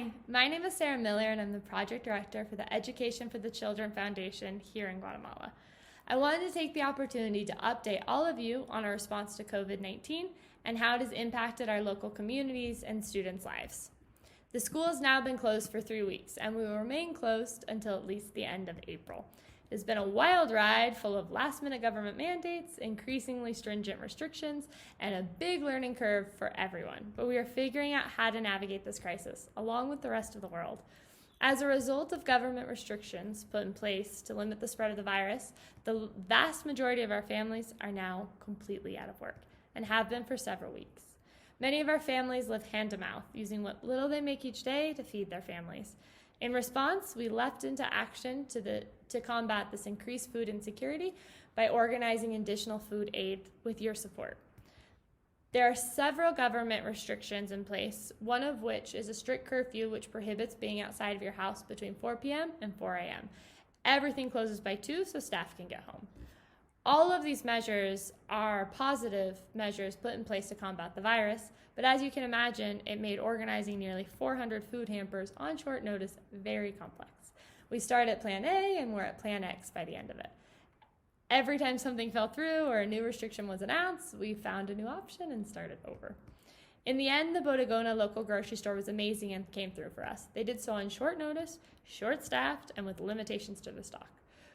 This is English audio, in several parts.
Hi, my name is Sara Miller and I'm the project director for the Education for the Children Foundation here in Guatemala. I wanted to take the opportunity to update all of you on our response to COVID-19 and how it has impacted our local communities and students' lives. The school has now been closed for 3 weeks and we will remain closed until at least the end of April. It's been a wild ride full of last-minute government mandates, increasingly stringent restrictions, and a big learning curve for everyone. But we are figuring out how to navigate this crisis, along with the rest of the world. As a result of government restrictions put in place to limit the spread of the virus, the vast majority of our families are now completely out of work, and have been for several weeks. Many of our families live hand to mouth, using what little they make each day to feed their families. In response, we leapt into action to combat this increased food insecurity by organizing additional food aid with your support. There are several government restrictions in place, one of which is a strict curfew which prohibits being outside of your house between 4 p.m. and 4 a.m. Everything closes by 2 so staff can get home. All of these measures are positive measures put in place to combat the virus, but as you can imagine, it made organizing nearly 400 food hampers on short notice very complex. We started at Plan A and we're at Plan X by the end of it. Every time something fell through or a new restriction was announced, we found a new option and started over. In the end, the Bodegona local grocery store was amazing and came through for us. They did so on short notice, short-staffed, and with limitations to the stock.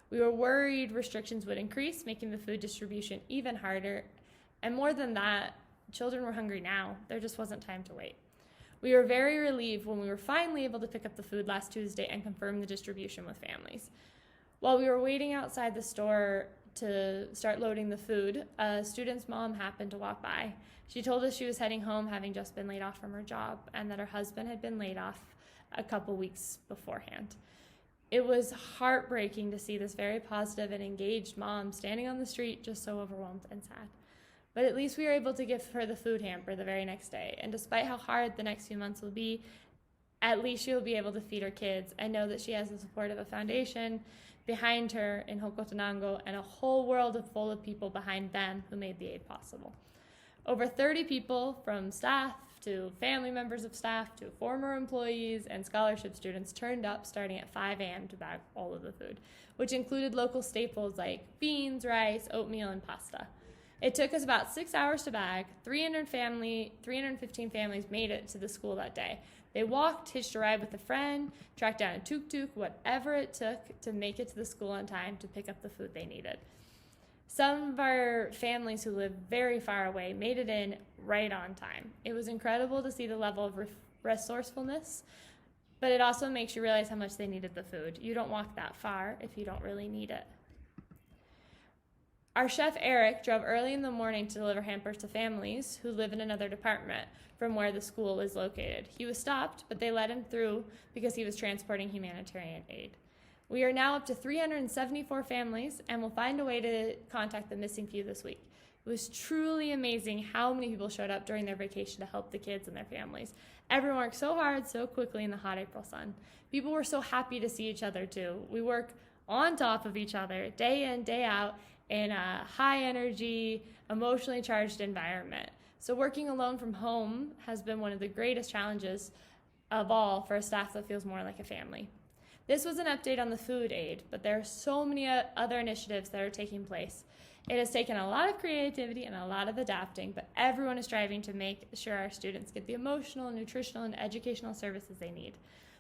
We were worried restrictions would increase, making the food distribution even harder. And more than that, children were hungry now. There just wasn't time to wait. We were very relieved when we were finally able to pick up the food last Tuesday and confirm the distribution with families. While we were waiting outside the store to start loading the food, a student's mom happened to walk by. She told us she was heading home having just been laid off from her job and that her husband had been laid off a couple weeks beforehand. It was heartbreaking to see this very positive and engaged mom standing on the street just so overwhelmed and sad. But at least we were able to give her the food hamper the very next day. And despite how hard the next few months will be, at least she'll be able to feed her kids and know that she has the support of a foundation behind her in Hocotenango and a whole world full of people behind them who made the aid possible. Over 30 people, from staff to family members of staff to former employees and scholarship students, turned up starting at 5 a.m. to bag all of the food, which included local staples like beans, rice, oatmeal, and pasta. It took us about 6 hours to bag. 315 families made it to the school that day. They walked, hitched a ride with a friend, tracked down a tuk-tuk, whatever it took to make it to the school on time to pick up the food they needed. Some of our families who live very far away made it in right on time. It was incredible to see the level of resourcefulness, but it also makes you realize how much they needed the food. You don't walk that far if you don't really need it. Our chef Eric drove early in the morning to deliver hampers to families who live in another department from where the school is located. He was stopped, but they let him through because he was transporting humanitarian aid. We are now up to 374 families and will find a way to contact the missing few this week. It was truly amazing how many people showed up during their vacation to help the kids and their families. Everyone worked so hard, so quickly in the hot April sun. People were so happy to see each other too. We work on top of each other day in, day out in a high energy, emotionally charged environment. So working alone from home has been one of the greatest challenges of all for a staff that feels more like a family. This was an update on the food aid, but there are so many other initiatives that are taking place. It has taken a lot of creativity and a lot of adapting, but everyone is striving to make sure our students get the emotional, nutritional, and educational services they need.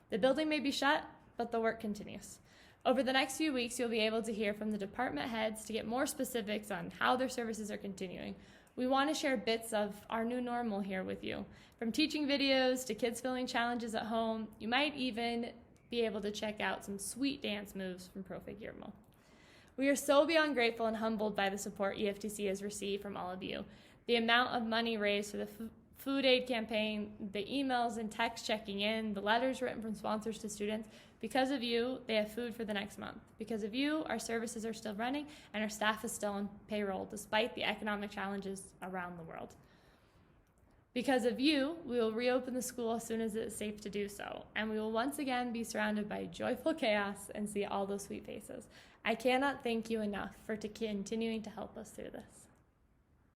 The building may be shut, but the work continues. Over the next few weeks, you'll be able to hear from the department heads to get more specifics on how their services are continuing. We want to share bits of our new normal here with you. From teaching videos to kids filling challenges at home, you might even be able to check out some sweet dance moves from Profe Guillermo. We are so beyond grateful and humbled by the support EFTC has received from all of you. The amount of money raised for the food aid campaign, the emails and texts checking in, the letters written from sponsors to students. Because of you, they have food for the next month. Because of you, our services are still running and our staff is still on payroll despite the economic challenges around the world. Because of you, we will reopen the school as soon as it is safe to do so, and we will once again be surrounded by joyful chaos and see all those sweet faces. I cannot thank you enough for continuing to help us through this.